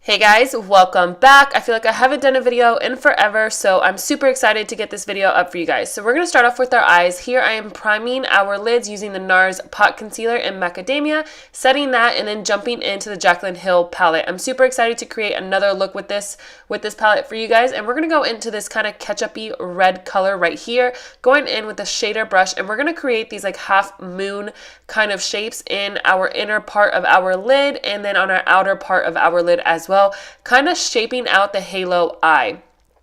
Hey guys, welcome back. I feel like I haven't done a video in forever, so I'm super excited to get this video up for you guys. So we're going to start off with our eyes. Here I am priming our lids using the NARS Pot Concealer in Macadamia, setting that, and then jumping into the Jaclyn Hill palette. I'm super excited to create another look with this palette for you guys, and we're going to go into this kind of ketchup-y red color right here, going in with the shader brush, and we're going to create these like half moon kind of shapes in our inner part of our lid and then on our outer part of our lid as well, kind of shaping out the halo eye.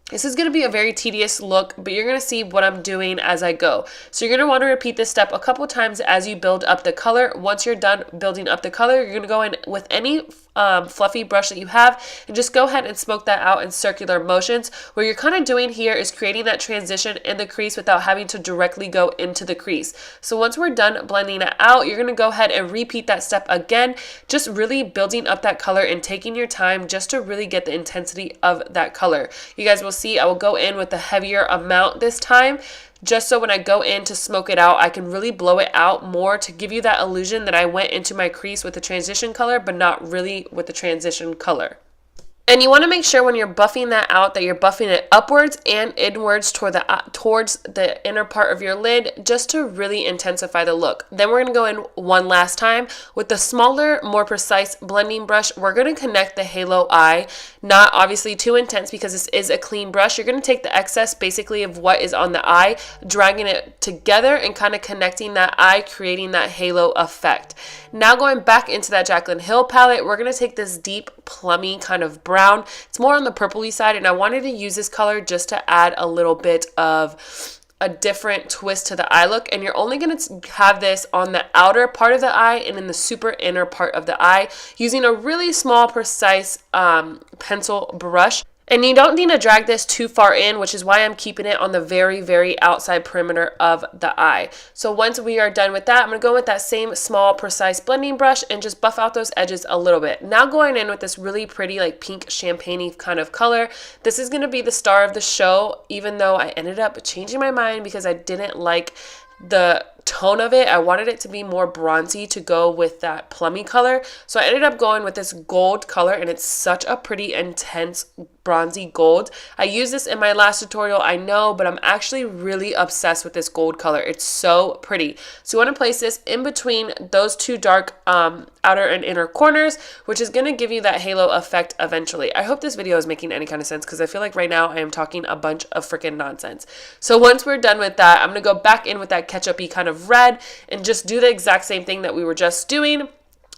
This is going to be a very tedious look, but you're going to see what I'm doing as I go. So you're going to want to repeat this step a couple times as you build up the color. Once you're done building up the color, you're going to go in with any fluffy brush that you have and just go ahead and smoke that out in circular motions. What you're kind of doing here is creating that transition in the crease without having to directly go into the crease. So once we're done blending it out, you're going to go ahead and repeat that step again, just really building up that color and taking your time just to really get the intensity of that color. You guys will see I will go in with a heavier amount this time, just so when I go in to smoke it out, I can really blow it out more to give you that illusion that I went into my crease with the transition color, but not really with the transition color. And you want to make sure when you're buffing that out that you're buffing it upwards and inwards towards the inner part of your lid, just to really intensify the look. Then we're going to go in one last time with the smaller, more precise blending brush. We're going to connect the halo eye, not obviously too intense because this is a clean brush. You're going to take the excess basically of what is on the eye, dragging it together and kind of connecting that eye, creating that halo effect. Now going back into that Jaclyn Hill palette, we're going to take this deep plummy kind of brown. It's more on the purpley side, and I wanted to use this color just to add a little bit of a different twist to the eye look. And you're only going to have this on the outer part of the eye and in the super inner part of the eye using a really small, precise pencil brush. And you don't need to drag this too far in, which is why I'm keeping it on the very, very outside perimeter of the eye. So once we are done with that, I'm going to go with that same small, precise blending brush and just buff out those edges a little bit. Now going in with this really pretty, like pink champagne-y kind of color. This is going to be the star of the show, even though I ended up changing my mind because I didn't like the tone of it. I wanted it to be more bronzy to go with that plummy color. So I ended up going with this gold color, and it's such a pretty intense bronzy gold. I used this in my last tutorial, I know, but I'm actually really obsessed with this gold color. It's so pretty. So you want to place this in between those two dark outer and inner corners, which is going to give you that halo effect eventually. I hope this video is making any kind of sense because I feel like right now I am talking a bunch of freaking nonsense. So once we're done with that, I'm going to go back in with that ketchup-y kind of red and just do the exact same thing that we were just doing,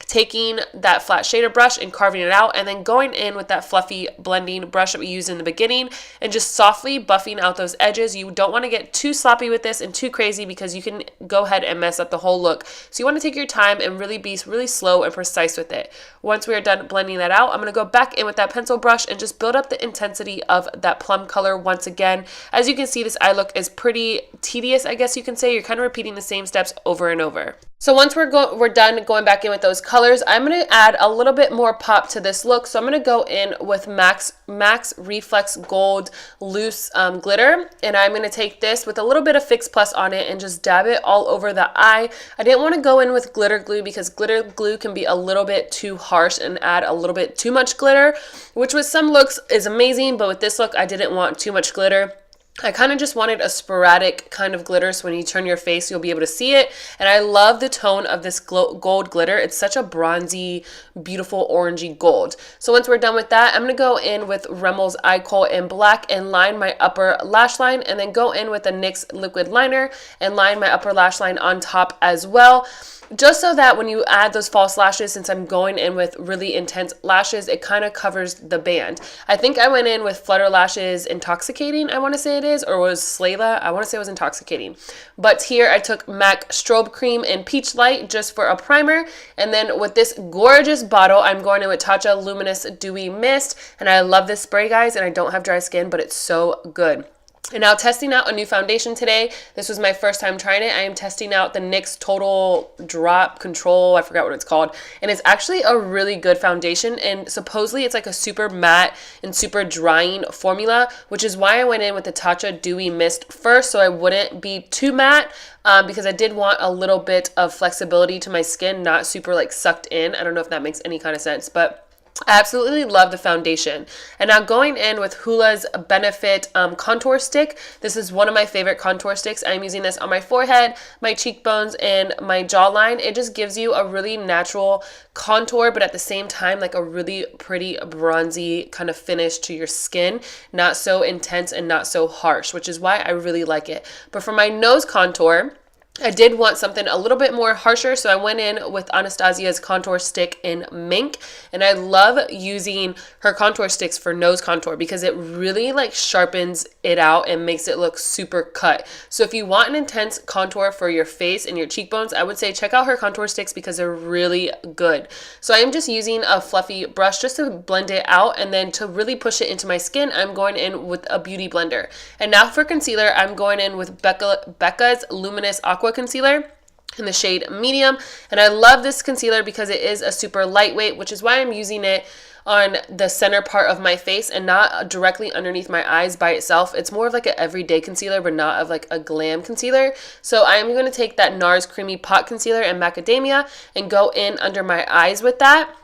taking that flat shader brush and carving it out, and then going in with that fluffy blending brush that we used in the beginning and just softly buffing out those edges. You don't want to get too sloppy with this and too crazy because you can go ahead and mess up the whole look. So you want to take your time and really be really slow and precise with it. Once we are done blending that out, I'm going to go back in with that pencil brush and just build up the intensity of that plum color once again. As you can see, this eye look is pretty tedious, I guess you can say. You're kind of repeating the same steps over and over. So once we're done going back in with those colors, I'm going to add a little bit more pop to this look. So I'm going to go in with Max Reflex Gold Loose Glitter. And I'm going to take this with a little bit of Fix Plus on it and just dab it all over the eye. I didn't want to go in with glitter glue because glitter glue can be a little bit too harsh and add a little bit too much glitter, which with some looks is amazing, but with this look, I didn't want too much glitter. I kind of just wanted a sporadic kind of glitter, so when you turn your face, you'll be able to see it. And I love the tone of this gold glitter. It's such a bronzy, beautiful orangey gold. So once we're done with that, I'm going to go in with Rimmel's Eye Kohl in black and line my upper lash line, and then go in with the NYX liquid liner and line my upper lash line on top as well. Just so that when you add those false lashes, since I'm going in with really intense lashes, it kind of covers the band. I think I went in with Flutter Lashes Intoxicating, I want to say it is, or was Slayla? I want to say it was Intoxicating. But here I took MAC Strobe Cream in Peachlight just for a primer. And then with this gorgeous bottle, I'm going in with TATCHA Luminous Dewy Mist. And I love this spray, guys, and I don't have dry skin, but it's so good. And now testing out a new foundation today. This was my first time trying it. I am testing out the NYX Total Drop Control. I forgot what it's called. And it's actually a really good foundation. And supposedly it's like a super matte and super drying formula, which is why I went in with the Tatcha Dewy Mist first so I wouldn't be too matte. Because I did want a little bit of flexibility to my skin, not super like sucked in. I don't know if that makes any kind of sense, but I absolutely love the foundation. And now going in with HOOLA's Benefit contour stick. This is one of my favorite contour sticks. I'm using this on my forehead, my cheekbones, and my jawline. It just gives you a really natural contour, but at the same time, like a really pretty bronzy kind of finish to your skin. Not so intense and not so harsh, which is why I really like it. But for my nose contour, I did want something a little bit more harsher, so I went in with Anastasia's contour stick in Mink, and I love using her contour sticks for nose contour because it really like sharpens it out and makes it look super cut. So if you want an intense contour for your face and your cheekbones, I would say check out her contour sticks because they're really good. So I am just using a fluffy brush just to blend it out, and then to really push it into my skin, I'm going in with a beauty blender. And now for concealer, I'm going in with BECCA's Luminous Aqua Concealer in the shade medium, and I love this concealer because it is a super lightweight, which is why I'm using it on the center part of my face and not directly underneath my eyes by itself. It's more of like an everyday concealer, but not of like a glam concealer. So I'm going to take that NARS Creamy Pot Concealer in Macadamia and go in under my eyes with that.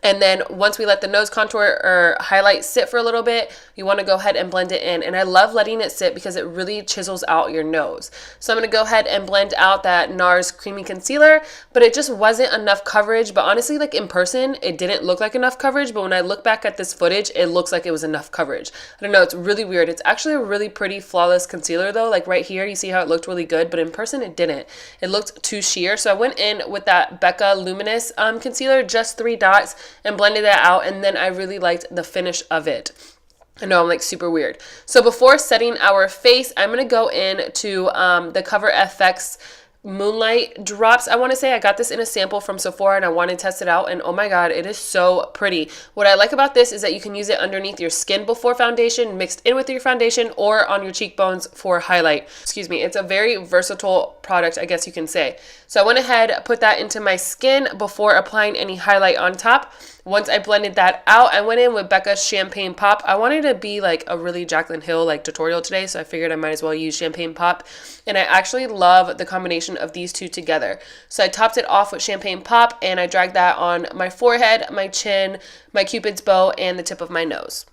And then once we let the nose contour or highlight sit for a little bit, you want to go ahead and blend it in. And I love letting it sit because it really chisels out your nose. So I'm going to go ahead and blend out that NARS Creamy Concealer, but it just wasn't enough coverage. But honestly, like in person, it didn't look like enough coverage. But when I look back at this footage, it looks like it was enough coverage. I don't know, it's really weird. It's actually a really pretty flawless concealer though. Like right here, you see how it looked really good, but in person it didn't. It looked too sheer. So I went in with that Becca Luminous concealer, just 3 dots, and blended that out, and then I really liked the finish of it. I know I'm like super weird. So before setting our face, I'm going to go in to the COVERFX Moonlight drops. I want to say I got this in a sample from Sephora and I want to test it out, and oh my god, it is so pretty. What I like about this is that you can use it underneath your skin before foundation, mixed in with your foundation, or on your cheekbones for highlight. Excuse me. It's a very versatile product, I guess you can say. So I went ahead, put that into my skin before applying any highlight on top. Once I blended that out, I went in with Becca's Champagne Pop. I wanted to be like a really Jaclyn Hill like tutorial today, so I figured I might as well use Champagne Pop. And I actually love the combination of these two together. So I topped it off with Champagne Pop, and I dragged that on my forehead, my chin, my Cupid's bow, and the tip of my nose.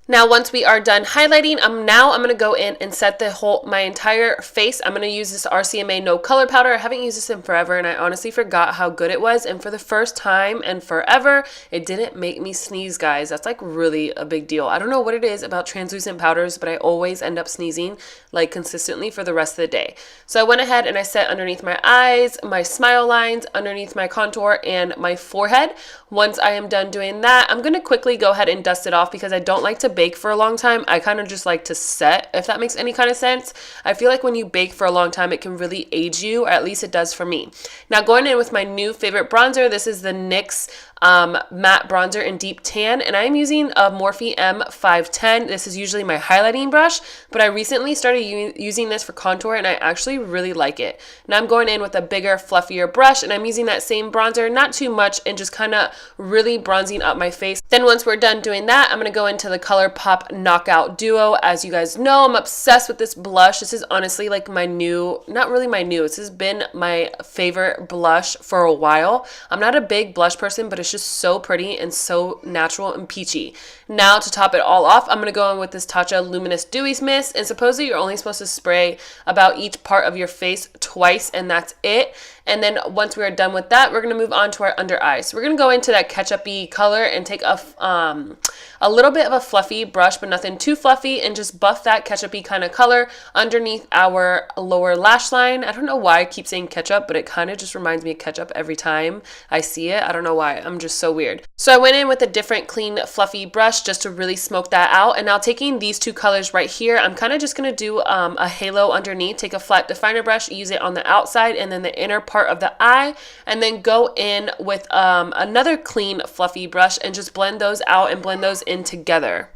Now, once we are done highlighting, I'm going to go in and set my entire face. I'm going to use this RCMA No Color Powder. I haven't used this in forever, and I honestly forgot how good it was. And for the first time and forever, it didn't make me sneeze, guys. That's like really a big deal. I don't know what it is about translucent powders, but I always end up sneezing like consistently for the rest of the day. So I went ahead and I set underneath my eyes, my smile lines, underneath my contour, and my forehead. Once I am done doing that, I'm going to quickly go ahead and dust it off because I don't like to bake for a long time. I kind of just like to set, if that makes any kind of sense. I feel like when you bake for a long time, it can really age you, or at least it does for me. Now going in with my new favorite bronzer, this is the NYX matte bronzer in deep tan, and I'm using a Morphe M510. This is usually my highlighting brush, but I recently started using this for contour, and I actually really like it. Now I'm going in with a bigger, fluffier brush, and I'm using that same bronzer, not too much, and just kind of really bronzing up my face. Then once we're done doing that, I'm going to go into the ColourPop Knockout Duo. As you guys know, I'm obsessed with this blush. This is honestly like my new, not really my new, this has been my favorite blush for a while. I'm not a big blush person, but it's just so pretty and so natural and peachy. Now to top it all off, I'm going to go in with this Tatcha Luminous Dewy Mist, and supposedly you're only supposed to spray about each part of your face twice, and that's it. And then once we're done with that, we're going to move on to our under eyes. So we're going to go into that ketchup-y color and take a little bit of a fluffy brush, but nothing too fluffy, and just buff that ketchup-y kind of color underneath our lower lash line. I don't know why I keep saying ketchup, but it kind of just reminds me of ketchup every time I see it. I don't know why. I'm just so weird. So I went in with a different clean fluffy brush just to really smoke that out. And now taking these two colors right here, I'm kind of just going to do a halo underneath. Take a flat definer brush, use it on the outside and then the inner part of the eye, and then go in with another clean fluffy brush and just blend those out and blend those in together.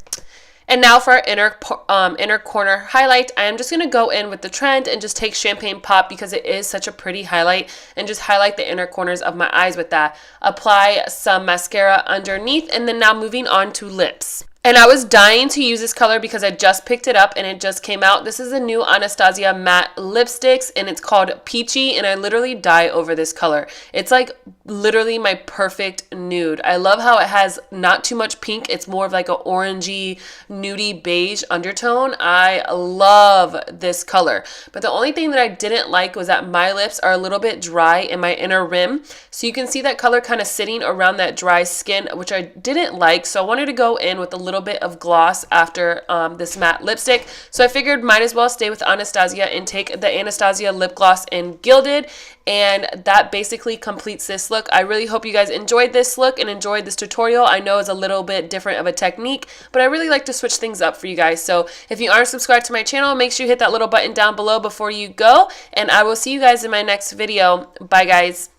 And now for our inner corner highlight, I am just going to go in with the trend and just take Champagne Pop because it is such a pretty highlight, and just highlight the inner corners of my eyes with that. Apply some mascara underneath, and then now moving on to lips. And I was dying to use this color because I just picked it up and it just came out. This is a new Anastasia matte lipsticks and it's called Peachy, and I literally die over this color. It's like literally my perfect nude. I love how it has not too much pink. It's more of like a orangey, nudie beige undertone. I love this color. But the only thing that I didn't like was that my lips are a little bit dry in my inner rim. So you can see that color kind of sitting around that dry skin, which I didn't like. So I wanted to go in with a little bit of gloss after this matte lipstick. So I figured might as well stay with Anastasia and take the Anastasia lip gloss in Gilded, and that basically completes this look. I really hope you guys enjoyed this look and enjoyed this tutorial. I know it's a little bit different of a technique, but I really like to switch things up for you guys. So if you aren't subscribed to my channel, make sure you hit that little button down below before you go, and I will see you guys in my next video. Bye guys.